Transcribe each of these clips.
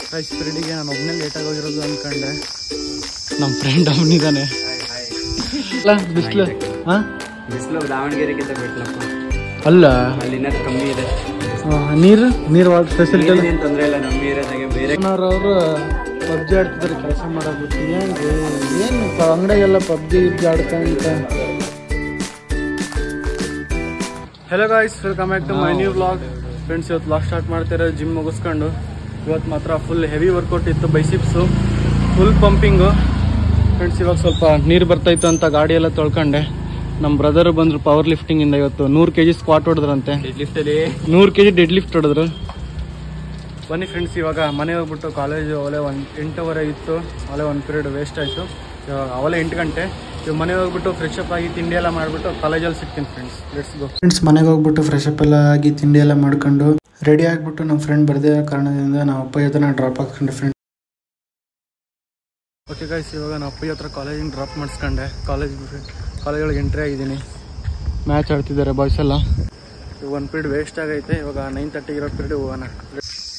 ಸ್ಪಿರಿಟಿಗೆ ನಾನು ಒಬ್ಬನೇ ಲೇಟಾಗಿ ಹೋಗಿರೋದು ಅಂದ್ಕೊಂಡೆ. ನಮ್ಮ ಫ್ರೆಂಡ್ ಅವನಿದ್ದಾನೆ. ಬಿಸಿಲು ಬಿಸಿಲು ದಾವಣಗೆರೆಗಿಂತ ಬಿಟ್ಲಪ್ಪ. ಅಲ್ಲ ಅಲ್ಲಿ ಕಮ್ಮಿ ಇದೆ. ನೀರು ಫೆಸಿಲಿಟಿ ತೊಂದರೆ ಇಲ್ಲ. ನಮ್ಮ ಏರಿಯಾದಾಗೆ ಬೇರೆ ಅವರು ಪಬ್ಜಿ ಆಡ್ತಿದ್ದಾರೆ ಕೆಲಸ ಮಾಡೋಗ್ಬಿಟ್ಟು. ಏನು ಅಂಗಡಿಗೆಲ್ಲ ಪಬ್ಜಿ ಆಡ್ಕೊಂತ. Hello guys, welcome back to my new vlog. Friends, ಇವತ್ತು ವ್ಲಾಗ್ ಸ್ಟಾರ್ಟ್ ಮಾಡ್ತಾರೆ ಜಿಮ್ ಮುಗಿಸ್ಕೊಂಡು. ಇವತ್ತು ಮಾತ್ರ ಫುಲ್ ಹೆವಿ ವರ್ಕೌಟ್ ಇತ್ತು. ಬೈಸಿಪ್ಸು ಫುಲ್ ಪಂಪಿಂಗು. ಫ್ರೆಂಡ್ಸ್, ಇವಾಗ ಸ್ವಲ್ಪ ನೀರು ಬರ್ತಾಯಿತ್ತು ಅಂತ ಗಾಡಿ ಎಲ್ಲ ತೊಳ್ಕೊಂಡೆ. ನಮ್ಮ ಬ್ರದರ್ ಬಂದರು ಪವರ್ ಲಿಫ್ಟಿಂಗ್ ಇಂದ. ಇವತ್ತು 100 kg ಸ್ಕ್ವಾಟ್ ಹೊಡೆದ್ರಂತೆ. 100 kg ಡೆಡ್ ಲಿಫ್ಟ್ ಹೊಡೆದ್ರು. ಬನ್ನಿ ಫ್ರೆಂಡ್ಸ್, ಇವಾಗ ಮನೆ ಹೋಗ್ಬಿಟ್ಟು ಕಾಲೇಜು ಅವಲೇ 8:30 ಇತ್ತು. ಅವಲೇ ಒಂದು ಪೀರಿಯಡ್ ವೇಸ್ಟ್ ಆಯಿತು. ಅವಲೇ 8 ಗಂಟೆ. ಇವಾಗ ಮನೆಗೆ ಹೋಗ್ಬಿಟ್ಟು ಫ್ರೆಶ್ ಅಪ್ ಆಗಿ ತಿಂಡಿ ಎಲ್ಲ ಮಾಡಿಬಿಟ್ಟು ಕಾಲೇಜಲ್ಲಿ ಸಿಗ್ತೀನಿ ಫ್ರೆಂಡ್ಸ್. Let's go. ಫ್ರೆಂಡ್ಸ್, ಮನೆಗೆ ಹೋಗ್ಬಿಟ್ಟು ಫ್ರೆಶ್ ಅಪ್ ಎಲ್ಲ ಆಗಿ ತಿಂಡಿ ಎಲ್ಲ ಮಾಡ್ಕೊಂಡು ರೆಡಿ ಆಗಿಬಿಟ್ಟು ನಮ್ಮ ಫ್ರೆಂಡ್ ಬರದೇ ಕಾರಣದಿಂದ ನಾವು ಅಪ್ಪ ಹತ್ರ ಡ್ರಾಪ್ ಹಾಕ್ಸ್ಕೊಂಡೆ ಫ್ರೆಂಡ್. ಓಕೆ ಗೈಸ್, ಇವಾಗ ನಾನು ಅಪ್ಪ ಹತ್ರ ಕಾಲೇಜಿಗೆ ಡ್ರಾಪ್ ಮಾಡಿಸ್ಕೊಂಡೆ. ಕಾಲೇಜೊಳಗೆ ಎಂಟ್ರಿ ಆಗಿದ್ದೀನಿ. ಮ್ಯಾಚ್ ಆಡ್ತಿದ್ದಾರೆ ಬಾಯ್ಸ್ ಎಲ್ಲ. ಒಂದು ಪೀರಿಯಡ್ ವೇಸ್ಟ್ ಆಗೈತೆ. ಇವಾಗ 9:30 ಇರೋ ಪೀರಿಯಡ್ ಹೋಗೋಣ.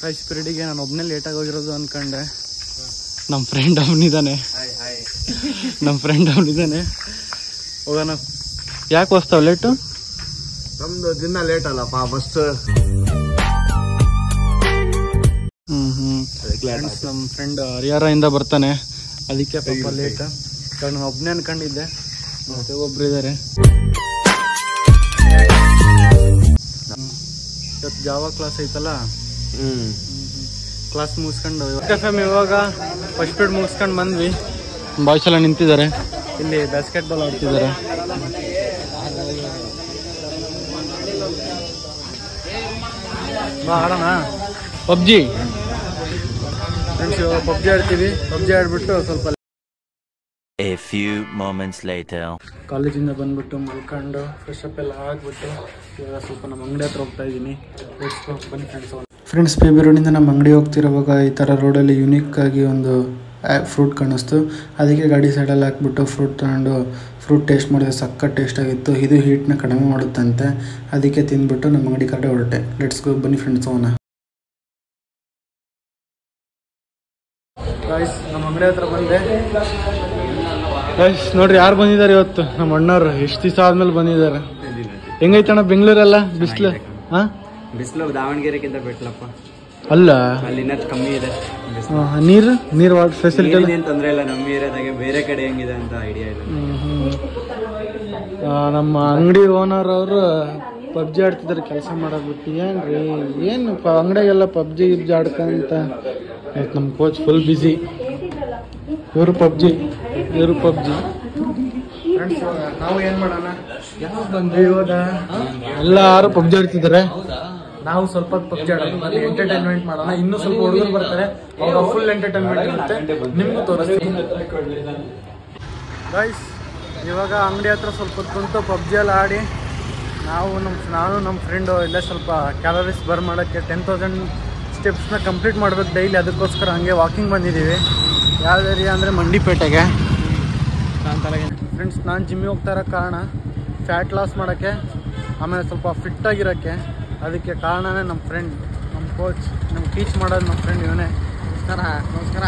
ಗೈಸ್, ಪೀರಿಯಡಿಗೆ ನಾನು ಒಬ್ಬನೇ ಲೇಟಾಗಿ ಹೋಗಿರೋದು ಅಂದ್ಕೊಂಡೆ. ನಮ್ಮ ಫ್ರೆಂಡ್ ಅವನಿದ್ದಾನೆ. ಹೋಗೋಣ. ಯಾಕೆ ಹೊಸ್ತಾವ ಲೇಟು? ನಮ್ದು ದಿನ ಲೇಟ್ ಅಲ್ಲಪ್ಪ ಬಸ್. ನಮ್ಮ ಫ್ರೆಂಡ್ ಹರಿಹರದಿಂದ ಬರ್ತಾನೆ, ಅದಕ್ಕೆ ಪಾಪ ಲೇಟ್. ನಾನು ಒಬ್ಬನೇ ಅನ್ಕೊಂಡಿದ್ದೆ, ಮತ್ತೆ ಒಬ್ರು ಇದ್ದಾರೆ. ಇವತ್ತು ಜಾವಾ ಕ್ಲಾಸ್ ಐತಲ್ಲ, ಕ್ಲಾಸ್ ಮುಗಿಸ್ಕೊಂಡು ಇವಾಗ ಫಸ್ಟ್ ಪೀರಿಯಡ್ ಮುಗಿಸ್ಕೊಂಡು ಬಂದ್ವಿ. ಬಾಯ್ಸ್ ಎಲ್ಲ ನಿಂತಿದ್ದಾರೆ. ಇಲ್ಲಿ ಬಾಸ್ಕೆಟ್ ಬಾಲ್ ಆಡ್ತಿದ್ದಾರೆ. ಬಾ ಆಡೋಣ ಪಬ್ಜಿ. ಫ್ರೆಂಡ್ಸ್, ಇವಾಗ ಪಬ್ಜಿ ಆಡ್ತೀವಿ. ಪಬ್ಜಿ ಆಡ್ಬಿಟ್ಟು ಸ್ವಲ್ಪ A few moments later. ಕಾಲೇಜಿಂದ ಬಂದ್ಬಿಟ್ಟು ಮಲ್ಕೊಂಡು ಫ್ರೆಶ್ ಅಪ್ ಎಲ್ಲ ಆಗ್ಬಿಟ್ಟು ಇವಾಗ ಸ್ವಲ್ಪ ನಮ್ಮ ಅಂಗಡಿ ಹತ್ರ ಹೋಗ್ತಾ ಇದ್ದೀನಿ. ಬನ್ನಿ ಫ್ರೆಂಡ್ಸ್, ಪಿ ಬಿ ರೋಡಿಂದ ನಮ್ಮ ಅಂಗಡಿ ಹೋಗ್ತಿರೋವಾಗ ಈ ಥರ ರೋಡಲ್ಲಿ ಯುನೀಕ್ ಆಗಿ ಒಂದು ಫ್ರೂಟ್ ಕಾಣಿಸ್ತು. ಅದಕ್ಕೆ ಗಾಡಿ ಸೈಡಲ್ಲಿ ಹಾಕ್ಬಿಟ್ಟು ಫ್ರೂಟ್ ತಗೊಂಡು ಫ್ರೂಟ್ ಟೇಸ್ಟ್ ಮಾಡಿದ್ರೆ ಸಕ್ಕ ಟೇಸ್ಟ್ ಆಗಿತ್ತು. ಇದು ಹೀಟ್ನ ಕಡಿಮೆ ಮಾಡುತ್ತಂತೆ. ಅದಕ್ಕೆ ತಿಂದ್ಬಿಟ್ಟು ನಮ್ಮ ಅಂಗಡಿ ಕಡೆ ಹೊರಟೆ. Let's go. ಬನ್ನಿ ಫ್ರೆಂಡ್ಸ್ ಹೋಗೋಣ. ಗೈಸ್, ನಮ್ಮ ಅಂಗಡಿ ಹತ್ರ ಬಂದೆ. ಗೈಸ್ ನೋಡ್ರಿ ಯಾರು ಬಂದಿದ್ದಾರೆ ಇವತ್ತು. ನಮ್ಮ ಅಣ್ಣವ್ರು ಎಷ್ಟು ದಿವಸ ಆದ್ಮೇಲೆ ಬಂದಿದ್ದಾರೆ. ಹೆಂಗೈತಣ್ಣ ಬೆಂಗಳೂರೆಲ್ಲ ಬಿಸಿಲು? ಬಿಸಿಲು ದಾವಣಗೆರೆಗಿಂತ ಬಿಟ್ಲಪ್ಪ. ಅಲ್ಲ ಅಲ್ಲಿ ಕಮ್ಮಿ ಇದೆ. ನೀರು ಫೆಸಿಲಿಟಿ ಏನು ತೊಂದರೆ ಇಲ್ಲ. ನಮ್ಮ ಏರಿಯಾದಾಗೆ ಬೇರೆ ಕಡೆ ಹೆಂಗಿದೆ ಅಂತ ಐಡಿಯಾ ಇಲ್ಲ. ನಮ್ಮ ಅಂಗಡಿ ಓನರ್ ಅವರು ಪಬ್ಜಿ ಆಡ್ತಿದ್ದಾರೆ ಕೆಲಸ ಮಾಡೋದ್ಬಿಟ್ಟು. ಏನು ಅಂಗಡಿಗೆಲ್ಲ ಪಬ್ಜಿ ಆಡ್ಕಂತ. ನಮ್ಮ ಕೋಚ್ ಫುಲ್ ಬ್ಯುಸಿ. ಇವರು ಪಬ್ಜಿ. ಫ್ರೆಂಡ್ಸ್, ನಾವು ಏನು ಮಾಡೋಣ, ಇವಾಗ ಎಲ್ಲರೂ ಪಬ್ಜಿ ಆಡ್ತಿದ್ದಾರೆ. ನಾವು ಸ್ವಲ್ಪ ಪಬ್ಜಿ ಆಡೋಣ, ಅಲ್ಲಿ ಎಂಟರ್ಟೈನ್ಮೆಂಟ್ ಮಾಡೋಣ. ಇನ್ನೂ ಸ್ವಲ್ಪ ಹುಡುಗರು ಬರ್ತಾರೆ, ಅವಾಗ ಫುಲ್ ಎಂಟರ್ಟೈನ್ಮೆಂಟ್ ಇರುತ್ತೆ. ನಿಮಗೂ ತೋರಿಸ್ತೀನಿ. ಗೈಸ್, ಇವಾಗ ಅಂಗಡಿ ಹತ್ರ ಸ್ವಲ್ಪ ಹೊತ್ತು ಪಬ್ಜಿ ಎಲ್ಲ ಆಡಿ ನಾನು ನಮ್ಮ ಫ್ರೆಂಡು ಇಲ್ಲೇ ಸ್ವಲ್ಪ ಕ್ಯಾಲರೀಸ್ ಬರ್ನ್ ಮಾಡೋಕ್ಕೆ 10,000 ಸ್ಟೆಪ್ಸ್ನ ಕಂಪ್ಲೀಟ್ ಮಾಡ್ಬೇಕು ಡೈಲಿ. ಅದಕ್ಕೋಸ್ಕರ ಹಂಗೆ ವಾಕಿಂಗ್ ಬಂದಿದ್ದೀವಿ. ಯಾವ ಏರಿಯಾ ಅಂದರೆ ಮಂಡಿಪೇಟೆಗೆ. ಫ್ರೆಂಡ್ಸ್, ನಾನು ಜಿಮ್ಮಿಗೆ ಹೋಗ್ತಾ ಇರೋ ಕಾರಣ ಫ್ಯಾಟ್ ಲಾಸ್ ಮಾಡೋಕ್ಕೆ, ಆಮೇಲೆ ಸ್ವಲ್ಪ ಫಿಟ್ಟಾಗಿರೋಕ್ಕೆ. ಅದಕ್ಕೆ ಕಾರಣನೇ ನಮ್ಮ ಫ್ರೆಂಡ್, ನಮ್ಮ ಕೋಚ್, ನಮ್ಗೆ ಟೀಚ್ ಮಾಡೋದು ನಮ್ಮ ಫ್ರೆಂಡ್ ಇವನೇ. ನಮಸ್ಕಾರ.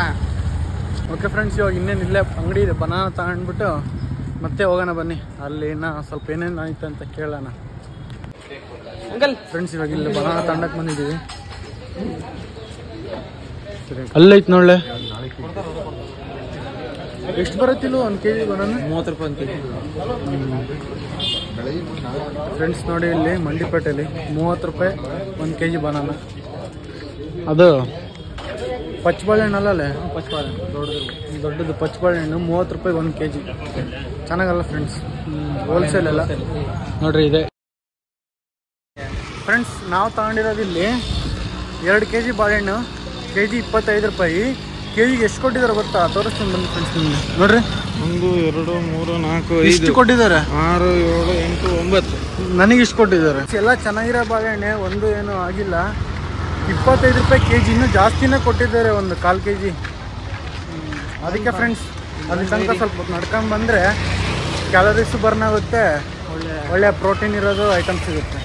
ಓಕೆ ಫ್ರೆಂಡ್ಸ್, ಇವಾಗ ಇನ್ನೇನು ಇಲ್ಲೇ ಅಂಗಡಿ ಇದೆ, ಬನಾನ ತಗೊಂಡ್ಬಿಟ್ಟು ಮತ್ತೆ ಹೋಗೋಣ. ಬನ್ನಿ, ಅಲ್ಲಿ ಇನ್ನೂ ಸ್ವಲ್ಪ ಏನೇನು ಆಯ್ತು ಅಂತ ಕೇಳೋಣ. ಫ್ರೆಂಡ್ಸ್, ಇವಾಗ ಇಲ್ಲಿ ಬನಾನ ತಗೊಂಡಕ್ಕೆ ಬಂದಿದ್ದೀವಿ. ಅಲ್ಲೈತೆ ನೋಡ್ಲೆ. ಎಷ್ಟು ಬರುತ್ತಿಲ್ಲ 1 kg ಬನಾನ? 30 ರೂಪಾಯಿ 1 kg. ಫ್ರೆಂಡ್ಸ್ ನೋಡಿ, ಇಲ್ಲಿ ಮಂಡಿಪೇಟೆಯಲ್ಲಿ 30 ರೂಪಾಯಿ 1 kg ಬನಾನ. ಅದು ಪಚ್ಚಬಾಳೆಹಣ್ಣು ಅಲ್ಲೇ, ದೊಡ್ಡದು ಪಚ್ಚಬಾಳೆಹಣ್ಣು 30 ರೂಪಾಯಿ 1 kg. ಚೆನ್ನಾಗಲ್ಲ ಫ್ರೆಂಡ್ಸ್, ಹೋಲ್ಸೇಲ್ ಎಲ್ಲ ನೋಡ್ರಿ ಇದೆ. ಫ್ರೆಂಡ್ಸ್, ನಾವು ತಗೊಂಡಿರೋದು ಇಲ್ಲಿ 2 kg ಬಾಳೆಹಣ್ಣು, kg 25 ರೂಪಾಯಿ. ಕೆಜಿಗೆ ಎಷ್ಟು ಕೊಟ್ಟಿದ್ದಾರೆ ಗೊತ್ತಾ? ತೋರಿಸ್ತೀನಿ ಬನ್ನಿ ಫ್ರೆಂಡ್ಸ್ ನಿಮಗೆ. ನೋಡ್ರಿ, 1 2 3 4 5 ಇಷ್ಟು ಕೊಟ್ಟಿದ್ದಾರೆ. 6 7 8 9 ನನಗೆ ಇಷ್ಟು ಕೊಟ್ಟಿದ್ದಾರೆ. ಎಲ್ಲ ಚೆನ್ನಾಗಿರೋ ಬಾಳೆಹಣ್ಣೆ, ಒಂದು ಏನೂ ಆಗಿಲ್ಲ. 25 ರೂಪಾಯಿ kg, ಇನ್ನೂ ಜಾಸ್ತಿನೇ ಕೊಟ್ಟಿದ್ದಾರೆ, ಒಂದು 1/4 kg. ಅದಕ್ಕೆ ಫ್ರೆಂಡ್ಸ್, ಅಲ್ಲಿ ತನಕ ಸ್ವಲ್ಪ ನಡ್ಕೊಂಡು ಬಂದರೆ ಕ್ಯಾಲರೀಸು ಬರ್ನ್ ಆಗುತ್ತೆ, ಒಳ್ಳೆಯ ಪ್ರೋಟೀನ್ ಇರೋದು ಐಟಮ್ ಸಿಗುತ್ತೆ.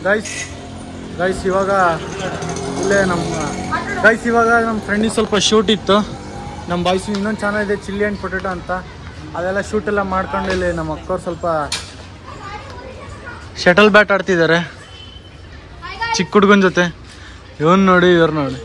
ಗೈಸ್, ಗೈಸ್ ಇವಾಗ ಇಲ್ಲೇ ನಮ್ಮ ಫ್ರೆಂಡಿಗೆ ಸ್ವಲ್ಪ ಶೂಟ್ ಇತ್ತು. ನಮ್ಮ ಬಾಯ್ಸ್ ಇನ್ನೊಂದು ಚಾನಲ್ ಇದೆ ಚಿಲ್ಲಿ ಆ್ಯಂಡ್ ಪೊಟೆಟೊ ಅಂತ, ಅದೆಲ್ಲ ಶೂಟ್ ಎಲ್ಲ ಮಾಡ್ಕೊಂಡು ಇಲ್ಲಿ ನಮ್ಮ ಅಕ್ಕವ್ರು ಸ್ವಲ್ಪ ಶಟಲ್ ಬ್ಯಾಟ್ ಆಡ್ತಿದ್ದಾರೆ ಚಿಕ್ಕ ಹುಡುಗನ ಜೊತೆ. ಇವನು ನೋಡಿ ಇವ್ರು ನೋಡಿ